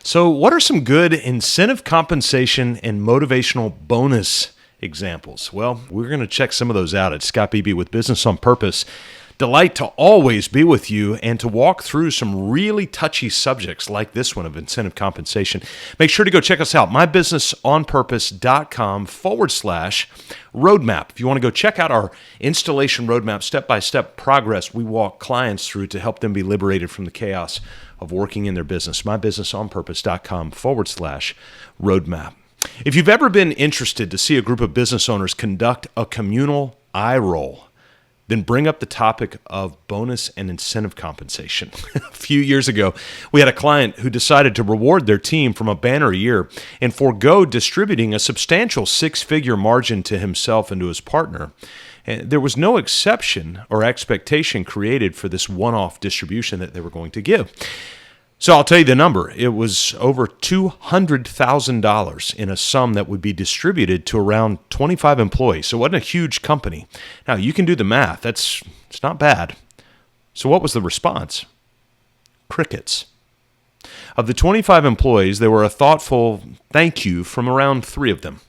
So, what are some good incentive compensation and motivational bonus examples? Well, we're going to check some of those out at Scott Beebe with Business on Purpose. Delight to always be with you and to walk through some really touchy subjects like this one of incentive compensation. Make sure to go check us out, mybusinessonpurpose.com/roadmap. If you want to go check out our installation roadmap, step-by-step progress we walk clients through to help them be liberated from the chaos of working in their business, mybusinessonpurpose.com/roadmap. If you've ever been interested to see a group of business owners conduct a communal eye roll, then bring up the topic of bonus and incentive compensation. A few years ago, we had a client who decided to reward their team from a banner year and forego distributing a substantial six-figure margin to himself and to his partner. And there was no exception or expectation created for this one-off distribution that they were going to give. So I'll tell you the number. It was over $200,000 in a sum that would be distributed to around 25 employees. So it wasn't a huge company. Now, you can do the math. It's not bad. So what was the response? Crickets. Of the 25 employees, there were a thoughtful thank you from around 3 of them,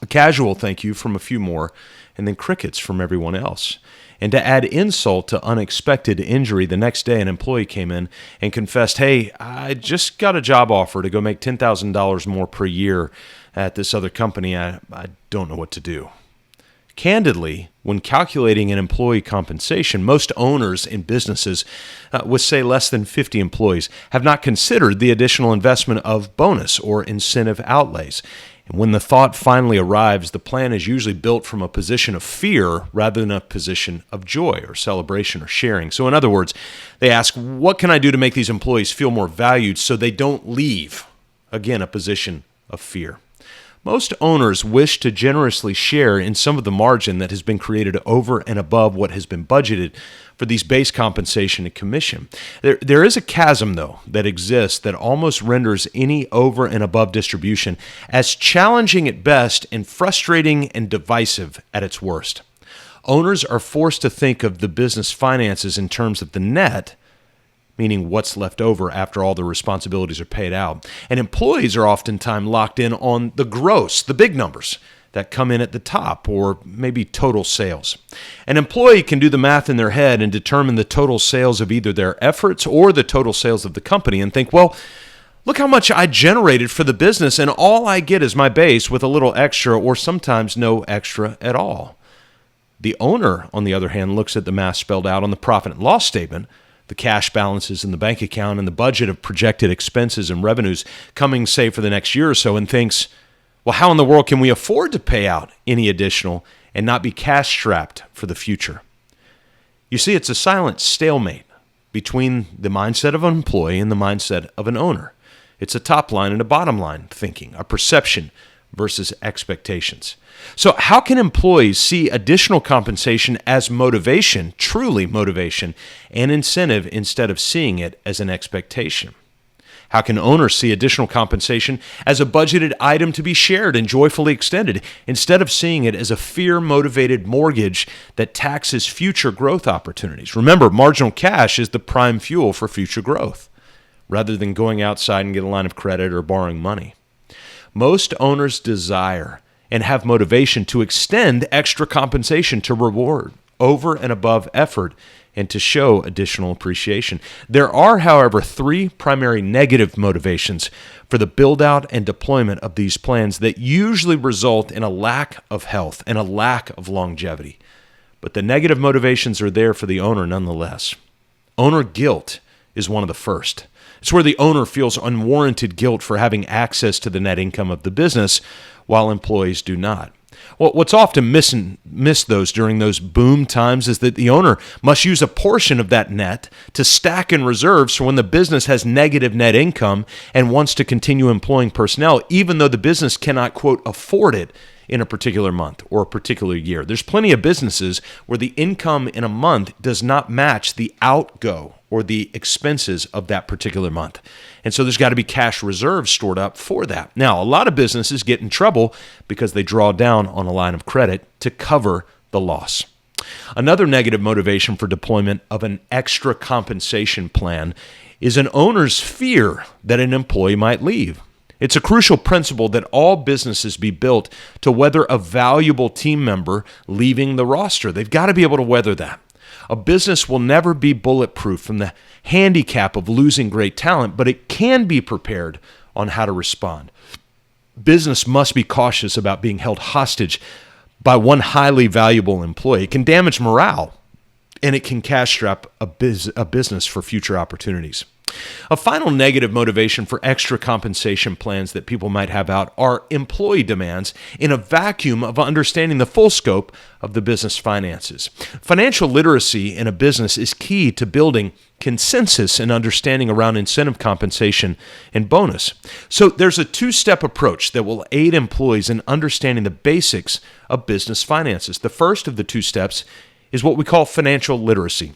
a casual thank you from a few more, and then crickets from everyone else. And to add insult to unexpected injury, the next day an employee came in and confessed, "Hey, I just got a job offer to go make $10,000 more per year at this other company. I don't know what to do." Candidly, when calculating an employee compensation, most owners in businesses with, say, less than 50 employees have not considered the additional investment of bonus or incentive outlays. And when the thought finally arrives, the plan is usually built from a position of fear rather than a position of joy or celebration or sharing. So in other words, they ask, what can I do to make these employees feel more valued so they don't leave? Again, a position of fear. Most owners wish to generously share in some of the margin that has been created over and above what has been budgeted for these base compensation and commission. There is a chasm, though, that exists that almost renders any over and above distribution as challenging at best and frustrating and divisive at its worst. Owners are forced to think of the business finances in terms of the net, meaning what's left over after all the responsibilities are paid out. And employees are oftentimes locked in on the gross, the big numbers that come in at the top, or maybe total sales. An employee can do the math in their head and determine the total sales of either their efforts or the total sales of the company and think, well, look how much I generated for the business, and all I get is my base with a little extra or sometimes no extra at all. The owner, on the other hand, looks at the math spelled out on the profit and loss statement, the cash balances in the bank account, and the budget of projected expenses and revenues coming, say, for the next year or so, and thinks, well, how in the world can we afford to pay out any additional and not be cash-strapped for the future? You see, it's a silent stalemate between the mindset of an employee and the mindset of an owner. It's a top line and a bottom line thinking, a perception versus expectations. So how can employees see additional compensation as motivation, truly motivation, and incentive instead of seeing it as an expectation? How can owners see additional compensation as a budgeted item to be shared and joyfully extended instead of seeing it as a fear-motivated mortgage that taxes future growth opportunities? Remember, marginal cash is the prime fuel for future growth, rather than going outside and get a line of credit or borrowing money. Most owners desire and have motivation to extend extra compensation to reward over and above effort and to show additional appreciation. There are, however, 3 primary negative motivations for the build-out and deployment of these plans that usually result in a lack of health and a lack of longevity. But the negative motivations are there for the owner nonetheless. Owner guilt is one of the first. It's where the owner feels unwarranted guilt for having access to the net income of the business while employees do not. Well, what's often missed during those boom times is that the owner must use a portion of that net to stack in reserves for when the business has negative net income and wants to continue employing personnel, even though the business cannot, quote, afford it in a particular month or a particular year. There's plenty of businesses where the income in a month does not match the outgo or the expenses of that particular month. And so there's got to be cash reserves stored up for that. Now, a lot of businesses get in trouble because they draw down on a line of credit to cover the loss. Another negative motivation for deployment of an extra compensation plan is an owner's fear that an employee might leave. It's a crucial principle that all businesses be built to weather a valuable team member leaving the roster. They've got to be able to weather that. A business will never be bulletproof from the handicap of losing great talent, but it can be prepared on how to respond. Business must be cautious about being held hostage by one highly valuable employee. It can damage morale, and it can cash strap a business for future opportunities. A final negative motivation for extra compensation plans that people might have out are employee demands in a vacuum of understanding the full scope of the business finances. Financial literacy in a business is key to building consensus and understanding around incentive compensation and bonus. So there's a two-step approach that will aid employees in understanding the basics of business finances. The first of the two steps is what we call financial literacy.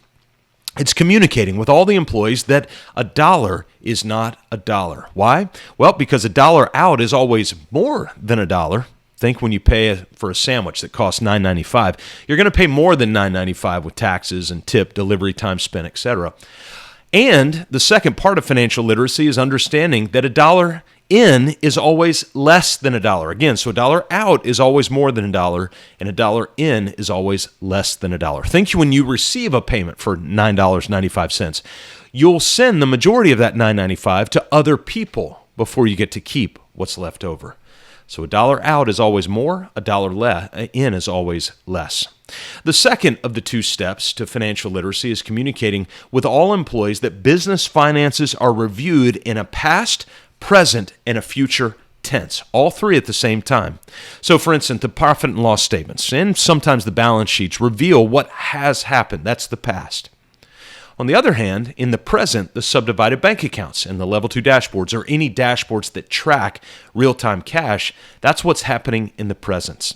It's communicating with all the employees that a dollar is not a dollar. Why? Well, because a dollar out is always more than a dollar. Think when you pay for a sandwich that costs $9.95, you're going to pay more than $9.95 with taxes and tip, delivery time spent, etc. And the second part of financial literacy is understanding that a dollar in is always less than a dollar. Again, so a dollar out is always more than a dollar, and a dollar in is always less than a dollar. Think when you receive a payment for $9.95, you'll send the majority of that $9.95 to other people before you get to keep what's left over. So a dollar out is always more, a dollar in is always less. The second of the two steps to financial literacy is communicating with all employees that business finances are reviewed in a past, present, and a future tense, all three at the same time. So for instance, the profit and loss statements and sometimes the balance sheets reveal what has happened. That's the past. On the other hand, in the present, the subdivided bank accounts and the level 2 dashboards or any dashboards that track real-time cash, that's what's happening in the present.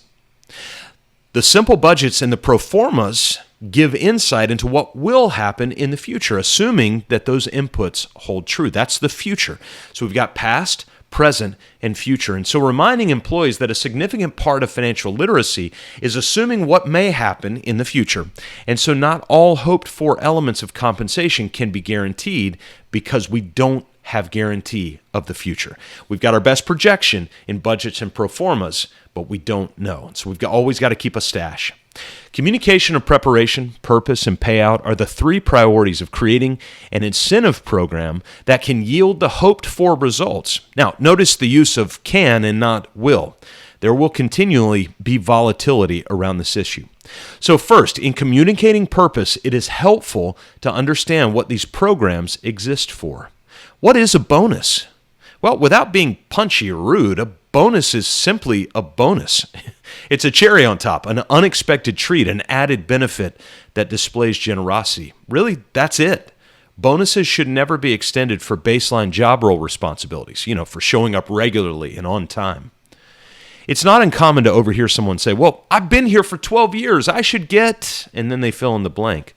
The simple budgets and the pro formas give insight into what will happen in the future, assuming that those inputs hold true. That's the future. So we've got past, present, and future. And so reminding employees that a significant part of financial literacy is assuming what may happen in the future. And so not all hoped for elements of compensation can be guaranteed because we don't have guarantee of the future. We've got our best projection in budgets and pro formas, but we don't know. So we've always got to keep a stash. Communication of preparation, purpose, and payout are the three priorities of creating an incentive program that can yield the hoped-for results. Now, notice the use of can and not will. There will continually be volatility around this issue. So first, in communicating purpose, it is helpful to understand what these programs exist for. What is a bonus? Well, without being punchy or rude, a bonus is simply a bonus. It's a cherry on top, an unexpected treat, an added benefit that displays generosity. Really, that's it. Bonuses should never be extended for baseline job role responsibilities, for showing up regularly and on time. It's not uncommon to overhear someone say, well, I've been here for 12 years, I should get, and then they fill in the blank.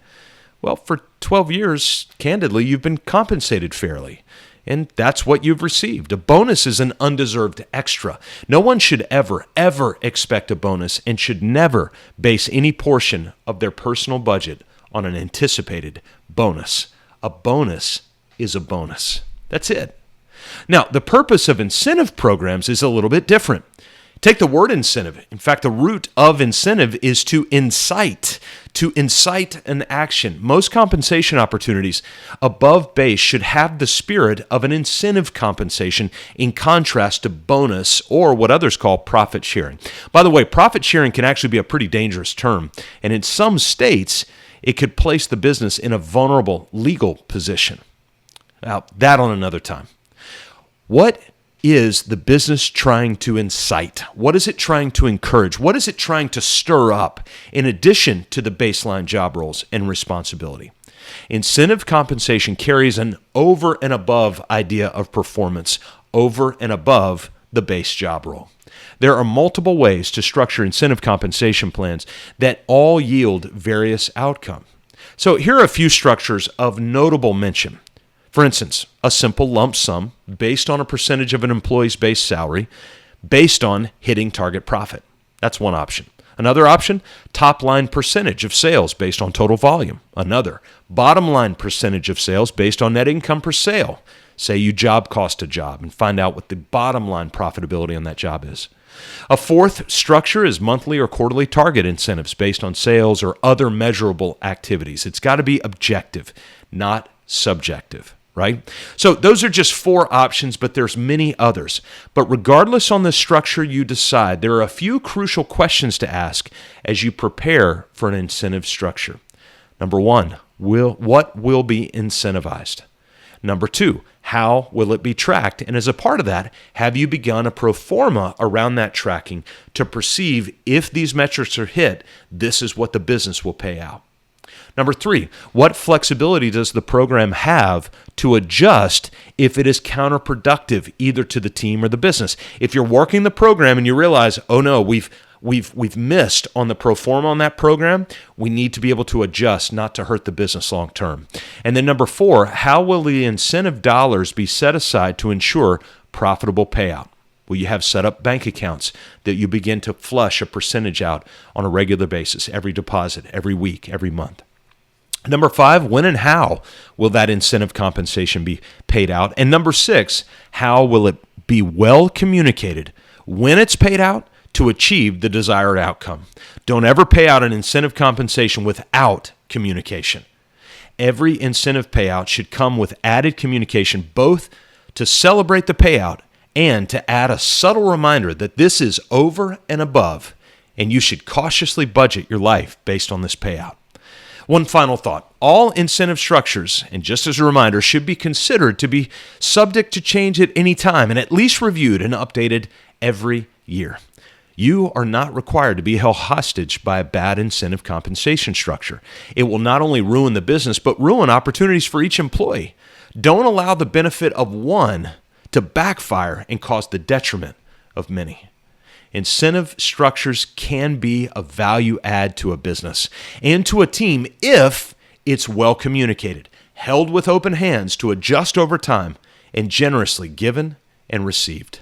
Well, for 12 years, candidly, you've been compensated fairly. And that's what you've received. A bonus is an undeserved extra. No one should ever expect a bonus and should never base any portion of their personal budget on an anticipated bonus. A bonus is a bonus. That's it. Now, the purpose of incentive programs is a little bit different. Take the word incentive. In fact, the root of incentive is to incite an action. Most compensation opportunities above base should have the spirit of an incentive compensation in contrast to bonus or what others call profit sharing. By the way, profit sharing can actually be a pretty dangerous term, and in some states, it could place the business in a vulnerable legal position. Now, that on another time. What is the business trying to incite? What is it trying to encourage? What is it trying to stir up in addition to the baseline job roles and responsibility? Incentive compensation carries an over and above idea of performance, over and above the base job role. There are multiple ways to structure incentive compensation plans that all yield various outcomes. So here are a few structures of notable mention. For instance, a simple lump sum based on a percentage of an employee's base salary based on hitting target profit. That's one option. Another option, top line percentage of sales based on total volume. Another, bottom line percentage of sales based on net income per sale. Say you job cost a job and find out what the bottom line profitability on that job is. A fourth structure is monthly or quarterly target incentives based on sales or other measurable activities. It's got to be objective, not subjective, right? So those are just 4 options, but there's many others. But regardless on the structure you decide, there are a few crucial questions to ask as you prepare for an incentive structure. Number 1, what will be incentivized? Number 2, how will it be tracked? And as a part of that, have you begun a pro forma around that tracking to perceive if these metrics are hit, this is what the business will pay out? Number 3, what flexibility does the program have to adjust if it is counterproductive either to the team or the business? If you're working the program and you realize, oh no, we've missed on the pro forma on that program, we need to be able to adjust not to hurt the business long term. And then number 4, how will the incentive dollars be set aside to ensure profitable payout? Will you have set up bank accounts that you begin to flush a percentage out on a regular basis, every deposit, every week, every month? Number 5, when and how will that incentive compensation be paid out? And number 6, how will it be well communicated when it's paid out to achieve the desired outcome? Don't ever pay out an incentive compensation without communication. Every incentive payout should come with added communication, both to celebrate the payout and to add a subtle reminder that this is over and above, and you should cautiously budget your life based on this payout. One final thought. All incentive structures, and just as a reminder, should be considered to be subject to change at any time and at least reviewed and updated every year. You are not required to be held hostage by a bad incentive compensation structure. It will not only ruin the business, but ruin opportunities for each employee. Don't allow the benefit of one to backfire and cause the detriment of many. Incentive structures can be a value add to a business and to a team if it's well communicated, held with open hands to adjust over time, and generously given and received.